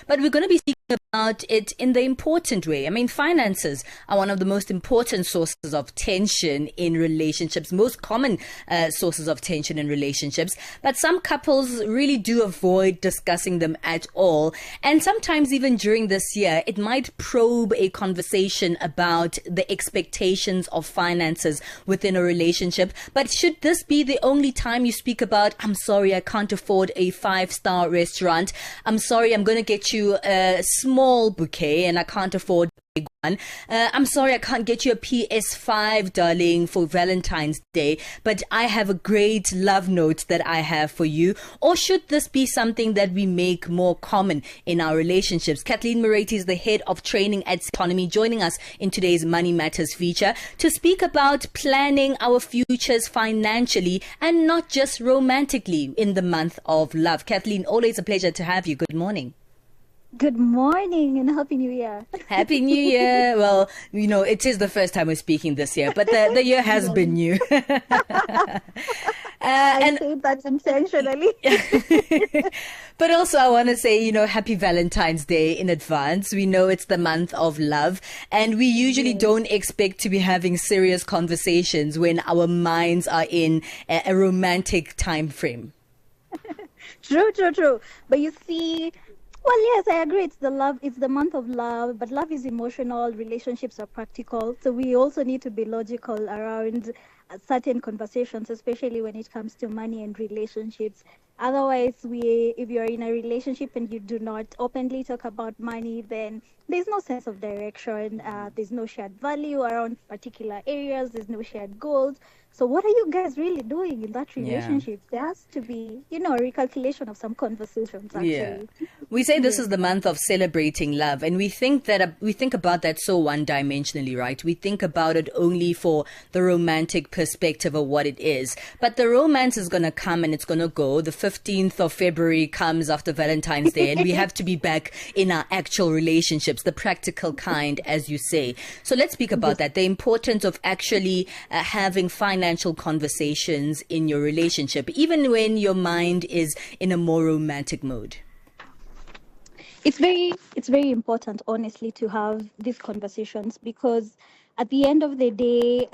but we're going to be speaking about it in the important way. I mean, finances are one of the most important sources of tension in relationships, most common sources of tension in relationships. But some couples really do avoid discussing them at all. And sometimes even during this year, it might probe a conversation about the expectations of finances within a relationship. But should this be the only time you speak about, I'm sorry, I can't afford a 5-star restaurant. I'm sorry, I'm going to get you a small bouquet and I can't afford a big one. I'm sorry, I can't get you a PS5, darling, for Valentine's Day, but I have a great love note that I have for you. Or should this be something that we make more common in our relationships? Kathleen Mureithi is the head of training at Centonomy, joining us in today's Money Matters feature to speak about planning our futures financially and not just romantically in the month of love. Kathleen, always a pleasure to have you. Good morning. Good morning and Happy New Year. Happy New Year. Well, you know, it is the first time we're speaking this year, but the year has been new. I say that intentionally. But also I want to say, you know, happy Valentine's Day in advance. We know it's the month of love and we usually don't expect to be having serious conversations when our minds are in a romantic time frame. True. But you see, well, yes, I agree. It's the month of love, but love is emotional, relationships are practical. So we also need to be logical around certain conversations, especially when it comes to money and relationships. Otherwise, if you're in a relationship and you do not openly talk about money, then there's no sense of direction. There's no shared value around particular areas. There's no shared goals. So what are you guys really doing in that relationship? There has to be, a recalculation of some conversations, actually. Yeah. We say this is the month of celebrating love, and we think about that so one-dimensionally, right? We think about it only for the romantic perspective of what it is. But the romance is going to come and it's going to go. The 15th of February comes after Valentine's Day, and we have to be back in our actual relationships, the practical kind, as you say. So let's speak about that, the importance of actually having financial conversations in your relationship, even when your mind is in a more romantic mode. It's very important, honestly, to have these conversations, because at the end of the day,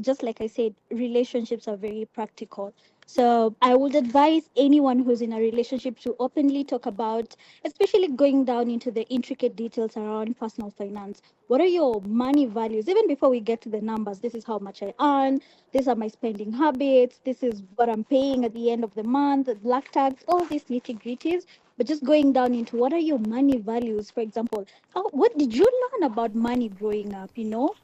just like I said, relationships are very practical. So I would advise anyone who's in a relationship to openly talk about, especially going down into the intricate details around personal finance. What are your money values? Even before we get to the numbers, this is how much I earn, these are my spending habits, this is what I'm paying at the end of the month, black tax, all these nitty-gritties. But just going down into what are your money values, for example, what did you learn about money growing up?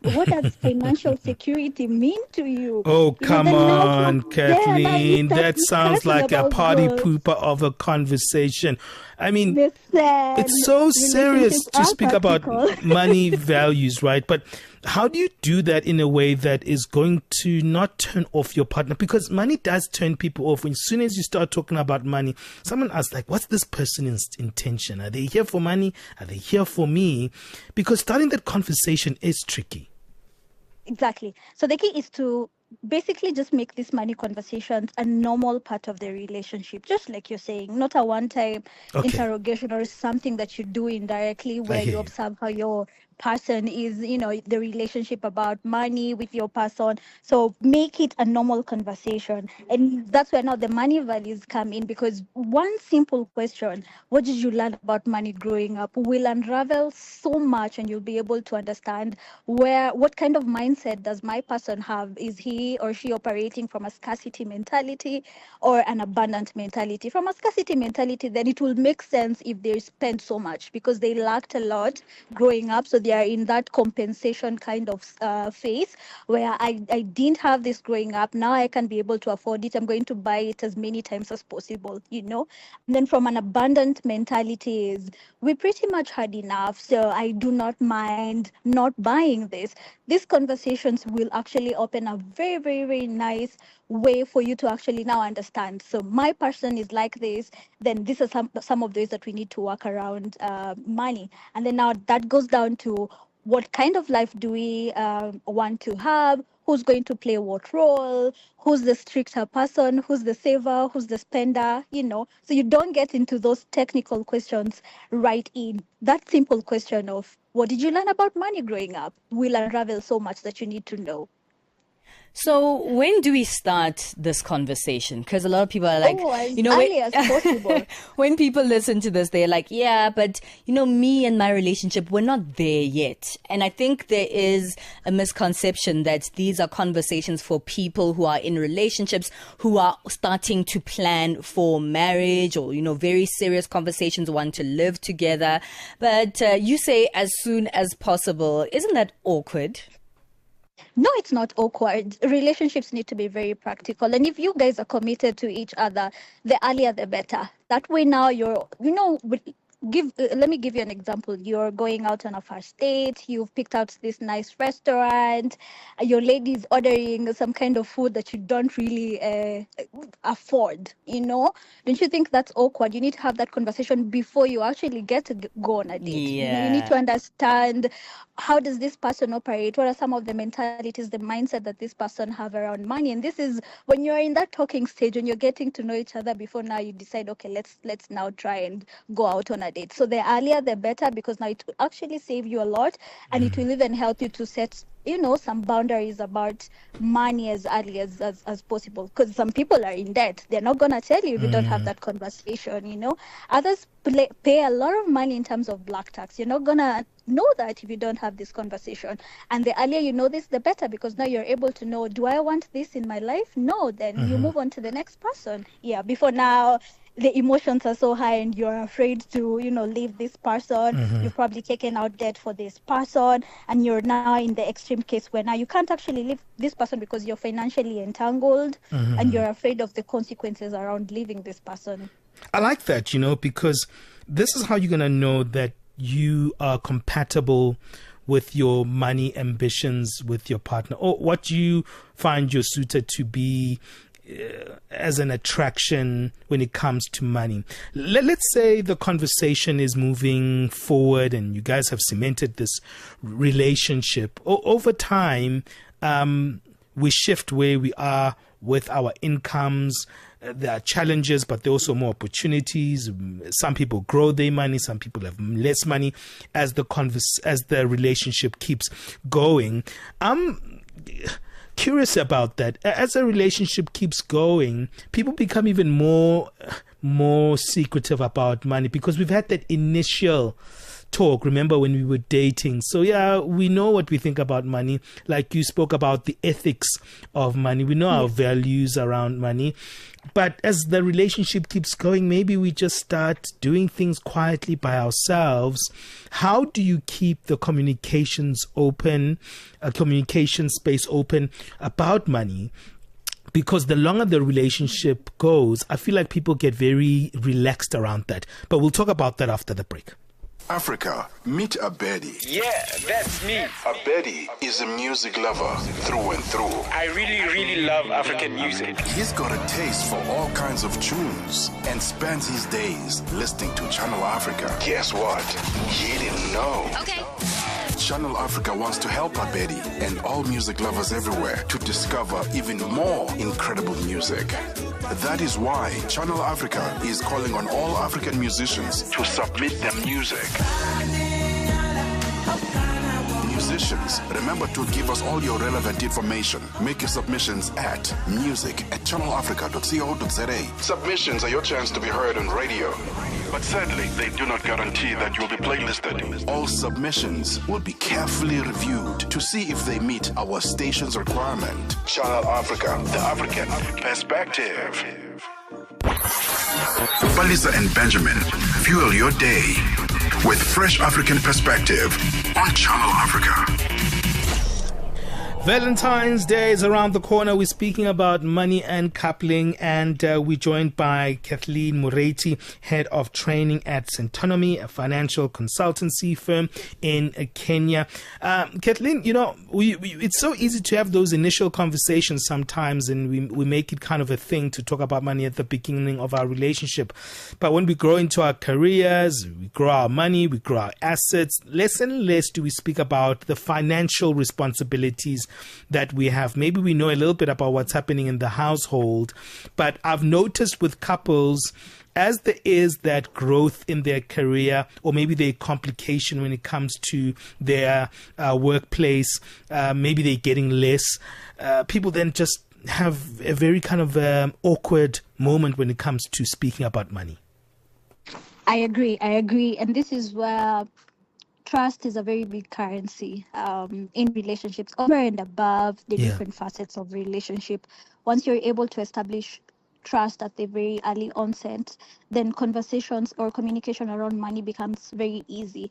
What does financial security mean to you? Oh, come on, Kathleen. That sounds like a party pooper of a conversation. I mean, it's so serious to speak about money values, right? But how do you do that in a way that is going to not turn off your partner? Because money does turn people off. As soon as you start talking about money, someone asks, like, what's this person's intention? Are they here for money? Are they here for me? Because starting that conversation is tricky. Exactly. So the key is to basically just make these money conversations a normal part of the relationship, just like you're saying, not a one-time interrogation or something that you do indirectly where you observe how your person is, the relationship about money with your person. So make it a normal conversation. And that's where now the money values come in, because one simple question, what did you learn about money growing up, will unravel so much, and you'll be able to understand what kind of mindset does my person have. Is he or she operating from a scarcity mentality or an abundant mentality? From a scarcity mentality, then it will make sense if they spend so much because they lacked a lot growing up. So they are in that compensation kind of phase where I didn't have this growing up. Now I can be able to afford it. I'm going to buy it as many times as possible, And then from an abundant mentality is, we pretty much had enough, so I do not mind not buying this. These conversations will actually open a very, very, very nice way for you to actually now understand. So my person is like this, then these are some of the ways that we need to work around money. And then now that goes down to what kind of life do we want to have? who's going to play what role, who's the stricter person, who's the saver, who's the spender, So you don't get into those technical questions right in. That simple question of, what did you learn about money growing up, will unravel so much that you need to know. So when do we start this conversation? Because a lot of people are like, as early as possible. When people listen to this, they're like, yeah, but me and my relationship, we're not there yet. And I think there is a misconception that these are conversations for people who are in relationships, who are starting to plan for marriage or, very serious conversations, want to live together. But you say as soon as possible. Isn't that awkward? No, it's not awkward. Relationships need to be very practical. And if you guys are committed to each other, the earlier the better. That way now let me give you an example. You're going out on a first date, you've picked out this nice restaurant, your lady's ordering some kind of food that you don't really afford, Don't you think that's awkward? You need to have that conversation before you actually get to go on a date. Yeah. You need to understand, how does this person operate? What are some of the mentalities, the mindset that this person have around money? And this is when you're in that talking stage, when you're getting to know each other before now you decide, okay, let's now try and go out on a date. So the earlier the better, because now it will actually save you a lot, and it will even help you to set some boundaries about money as early as possible, because some people are in debt. They're not going to tell you if you don't have that conversation. Others pay a lot of money in terms of black tax. You're not going to know that if you don't have this conversation. And the earlier you know this, the better, because now you're able to know, do I want this in my life? No, then you move on to the next person. Yeah, before now the emotions are so high and you're afraid to leave this person. You've probably taken out debt for this person, and you're now in the extreme case where now you can't actually leave this person because you're financially entangled, and you're afraid of the consequences around leaving this person. I like that, because this is how you're going to know that you are compatible with your money ambitions with your partner, or what you find your suitor to be as an attraction when it comes to money. Let's say the conversation is moving forward and you guys have cemented this relationship. Over time, we shift where we are with our incomes. There are challenges, but there are also more opportunities. Some people grow their money, some people have less money as the relationship keeps going. Curious about that. As a relationship keeps going, people become even more secretive about money, because we've had that initial talk. Remember when we were dating? So yeah, we know what we think about money. Like you spoke about the ethics of money. We know our values around money. But as the relationship keeps going, maybe we just start doing things quietly by ourselves. How do you keep the communication space open about money? Because the longer the relationship goes, I feel like people get very relaxed around that. But we'll talk about that after the break. Africa, meet Abedi. Yeah, that's me. Abedi is a music lover through and through. I really love African music. He's got a taste for all kinds of tunes and spends his days listening to Channel Africa. Guess what? He didn't know. Okay. Channel Africa wants to help Abedi and all music lovers everywhere to discover even more incredible music. That is why Channel Africa is calling on all African musicians to submit their music. Musicians, remember to give us all your relevant information. Make your submissions at music@channelafrica.co.za. Submissions are your chance to be heard on radio. But sadly, they do not guarantee that you will be playlisted. All submissions will be carefully reviewed to see if they meet our station's requirement. Channel Africa, the African perspective. Balisa and Benjamin, fuel your day with fresh African perspective on Channel Africa. Valentine's Day is around the corner. We're speaking about money and coupling, and we're joined by Kathleen Mureithi, head of training at Centonomy, a financial consultancy firm in Kenya. Kathleen, it's so easy to have those initial conversations sometimes, and we make it kind of a thing to talk about money at the beginning of our relationship. But when we grow into our careers, we grow our money, we grow our assets, less and less do we speak about the financial responsibilities that we have. Maybe we know a little bit about what's happening in the household, but I've noticed with couples, as there is that growth in their career, or maybe their complication when it comes to their workplace, maybe they're getting less, people then just have a very kind of awkward moment when it comes to speaking about money. I agree. And this is where trust is a very big currency in relationships, over and above the different facets of relationship. Once you're able to establish trust at the very early onset, then conversations or communication around money becomes very easy.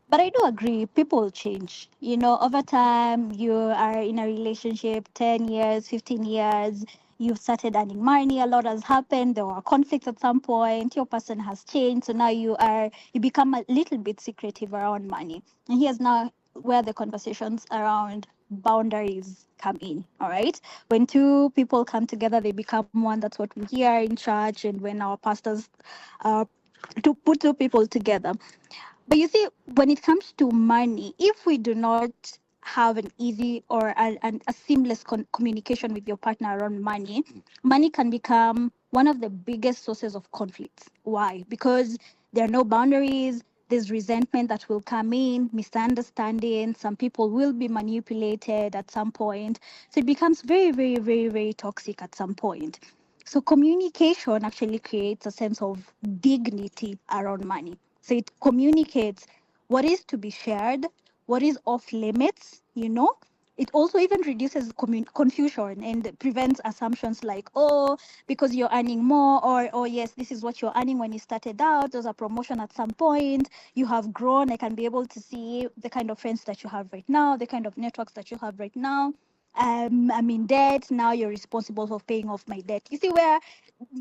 But I do agree, people change. Over time, you are in a relationship 10 years, 15 years, you've started earning money, a lot has happened, there were conflicts at some point, your person has changed, so now you become a little bit secretive around money. And here's now where the conversations around boundaries come in. All right, when two people come together, they become one. That's what we hear in church and when our pastors to put two people together. But you see, when it comes to money, if we do not have an easy or a seamless communication with your partner around money, money can become one of the biggest sources of conflicts. Why? Because there are no boundaries. There's resentment that will come in, misunderstanding. Some people will be manipulated at some point. So it becomes very, very, very, very toxic at some point. So communication actually creates a sense of dignity around money. So it communicates what is to be shared, what is off limits, It also even reduces confusion and prevents assumptions like, oh, because you're earning more, or, oh, yes, this is what you're earning when you started out. There's a promotion at some point. You have grown. I can be able to see the kind of friends that you have right now, the kind of networks that you have right now. I'm in debt. Now you're responsible for paying off my debt. You see where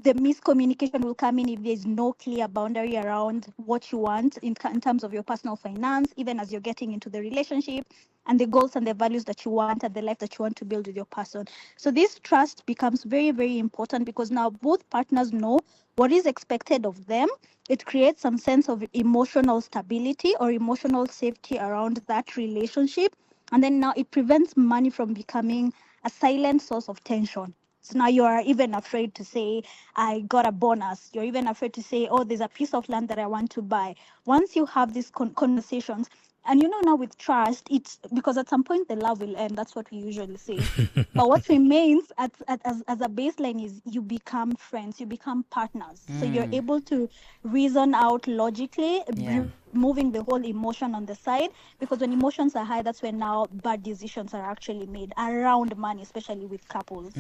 the miscommunication will come in if there's no clear boundary around what you want in terms of your personal finance, even as you're getting into the relationship, and the goals and the values that you want and the life that you want to build with your person. So this trust becomes very, very important because now both partners know what is expected of them. It creates some sense of emotional stability or emotional safety around that relationship. And then now it prevents money from becoming a silent source of tension. So now you are even afraid to say, I got a bonus. You're even afraid to say, oh, there's a piece of land that I want to buy. Once you have these conversations, and now with trust, it's because at some point the love will end. That's what we usually say. But what remains as a baseline is you become friends, you become partners. So you're able to reason out logically, moving the whole emotion on the side, because when emotions are high, that's when now bad decisions are actually made around money, especially with couples.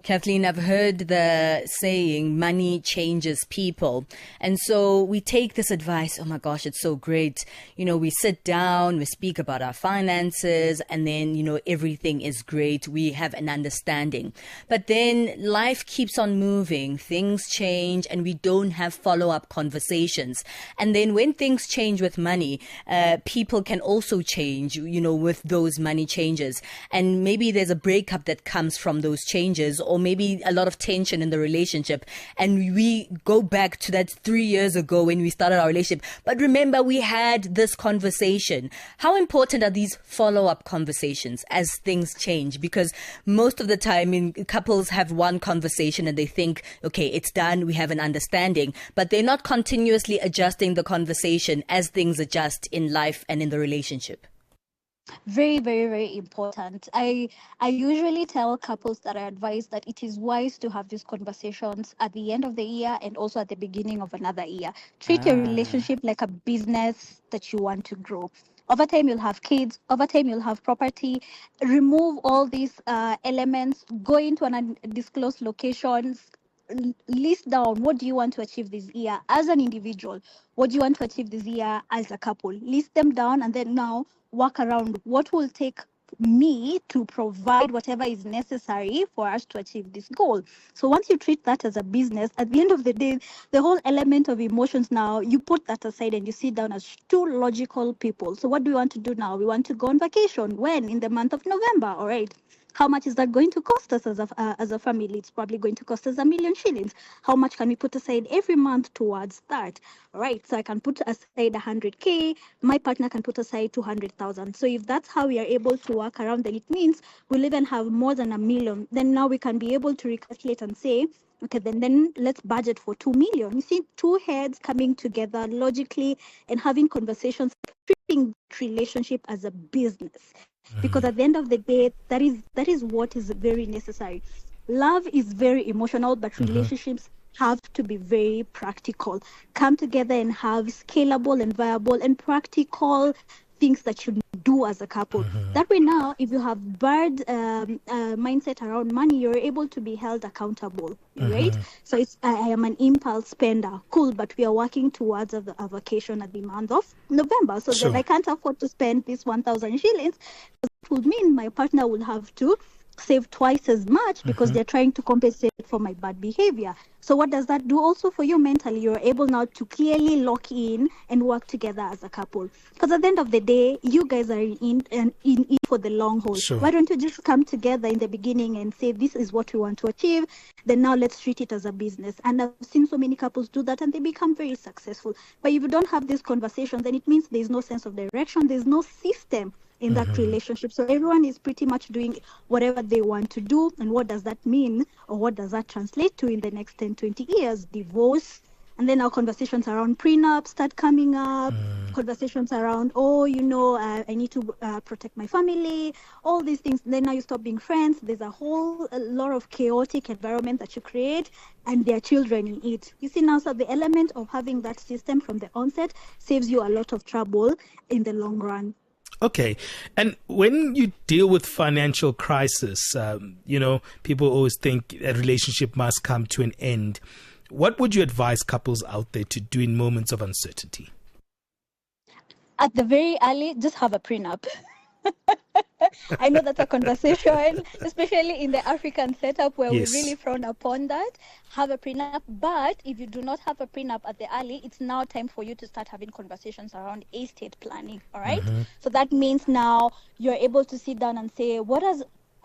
Kathleen, I've heard the saying, money changes people. And so we take this advice, oh my gosh, it's so great. We sit down, we speak about our finances, and then, everything is great. We have an understanding. But then life keeps on moving, things change, and we don't have follow-up conversations. And then when things change with money, people can also change, with those money changes. And maybe there's a breakup that comes from those changes, or maybe a lot of tension in the relationship. And we go back to that 3 years ago when we started our relationship. But remember, we had this conversation. How important are these follow-up conversations as things change? Because most of the time, couples have one conversation and they think, okay, it's done, we have an understanding, but they're not continuously adjusting the conversation as things adjust in life and in the relationship. Very, very, very important. I usually tell couples that I advise that it is wise to have these conversations at the end of the year and also at the beginning of another year. Treat your relationship like a business that you want to grow. Over time, you'll have kids. Over time, you'll have property. Remove all these elements. Go into an undisclosed locations. List down what do you want to achieve this year as an individual. What do you want to achieve this year as a couple? List them down and then now work around what will take me to provide whatever is necessary for us to achieve this goal. So once you treat that as a business, at the end of the day, the whole element of emotions now, you put that aside and you sit down as two logical people. So what do we want to do now? We want to go on vacation. When? In the month of November. All right. How much is that going to cost us as a family? It's probably going to cost us 1 million shillings. How much can we put aside every month towards that? All right, so I can put aside 100K. My partner can put aside 200,000. So if that's how we are able to work around, then it means we'll even have more than 1 million. Then now we can be able to recalculate and say, okay, then let's budget for 2 million. You see, two heads coming together logically and having conversations, treating relationship as a business. Because at the end of the day, that is what is very necessary. Love is very emotional, but relationships have to be very practical. Come together and have scalable and viable and practical things that you do as a couple. That way now, if you have bad mindset around money, you're able to be held accountable, right? So it's I am an impulse spender. Cool, but we are working towards a vacation at the month of November. So then I can't afford to spend this 1,000 shillings. It would mean my partner will have to save twice as much because they're trying to compensate for my bad behavior. So what does that do also for you mentally? You're able now to clearly lock in and work together as a couple. Because at the end of the day, you guys are in it for the long haul. Why don't you just come together in the beginning and say, this is what we want to achieve, then now let's treat it as a business. And I've seen so many couples do that and they become very successful. But if you don't have these conversations, then it means there's no sense of direction, there's no system in that relationship. So everyone is pretty much doing whatever they want to do. And what does that mean, or what does that translate to in the next 10, 20 years? Divorce. And then our conversations around prenup start coming up, conversations around, I need to protect my family, all these things. Then now you stop being friends. There's a lot of chaotic environment that you create, and there are children in it. You see now, so the element of having that system from the onset saves you a lot of trouble in the long run. Okay. And when you deal with financial crisis, people always think a relationship must come to an end. What would you advise couples out there to do in moments of uncertainty? At the very early, just have a prenup. I know that's a conversation, especially in the African setup where we really frown upon that. Have a prenup. But if you do not have a prenup at the early, it's now time for you to start having conversations around estate planning. All right. So that means now you're able to sit down and say, what does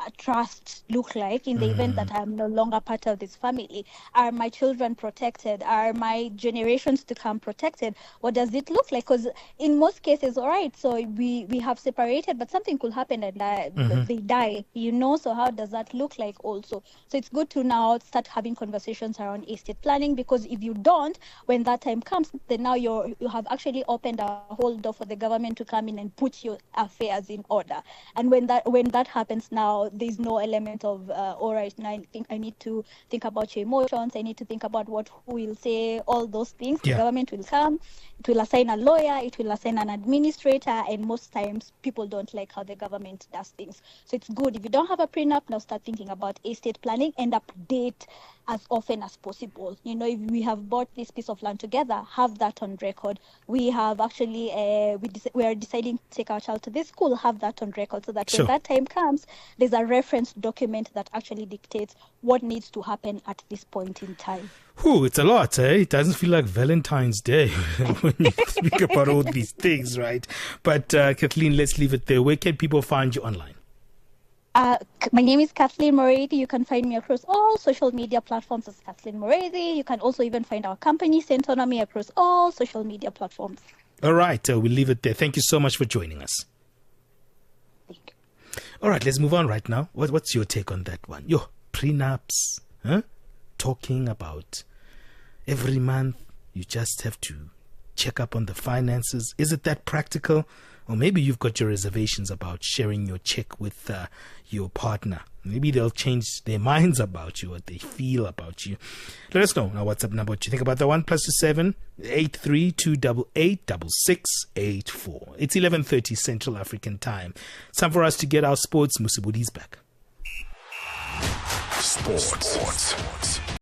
a trust look like in the event that I'm no longer part of this family? Are my children protected? Are my generations to come protected? What does it look like? Because in most cases, all right, so we have separated, but something could happen and they die, so how does that look like also? So it's good to now start having conversations around estate planning, because if you don't, when that time comes, then now you have actually opened a whole door for the government to come in and put your affairs in order. And when that happens now, there's no element of, all right, now I need to think about your emotions. I need to think about who will say all those things. The government will come. It will assign a lawyer. It will assign an administrator. And most times people don't like how the government does things. So it's good. If you don't have a prenup, now start thinking about estate planning and update as often as possible. If we have bought this piece of land together, have that on record. We have actually, we are deciding to take our child to this school, have that on record, so that when that time comes, there's a reference document that actually dictates what needs to happen at this point in time. It's a lot, eh? It doesn't feel like Valentine's Day when you speak about all these things, right? But Kathleen, let's leave it there. Where can people find you online? My name is Kathleen Mureithi. You can find me across all social media platforms as Kathleen Mureithi. You can also even find our company, Centonomy, across all social media platforms. All right, we'll leave it there. Thank you so much for joining us. Thank you. All right, let's move on right now. What's your take on that one? Prenups, talking about every month you just have to check up on the finances. Is it that practical? Or maybe you've got your reservations about sharing your check with your partner. Maybe they'll change their minds about you, what they feel about you. Let us know. Our WhatsApp number, what you think about the one, +7 83 288 6684. It's 11:30 Central African Time. It's time for us to get our sports. Musibudi's back. Sports.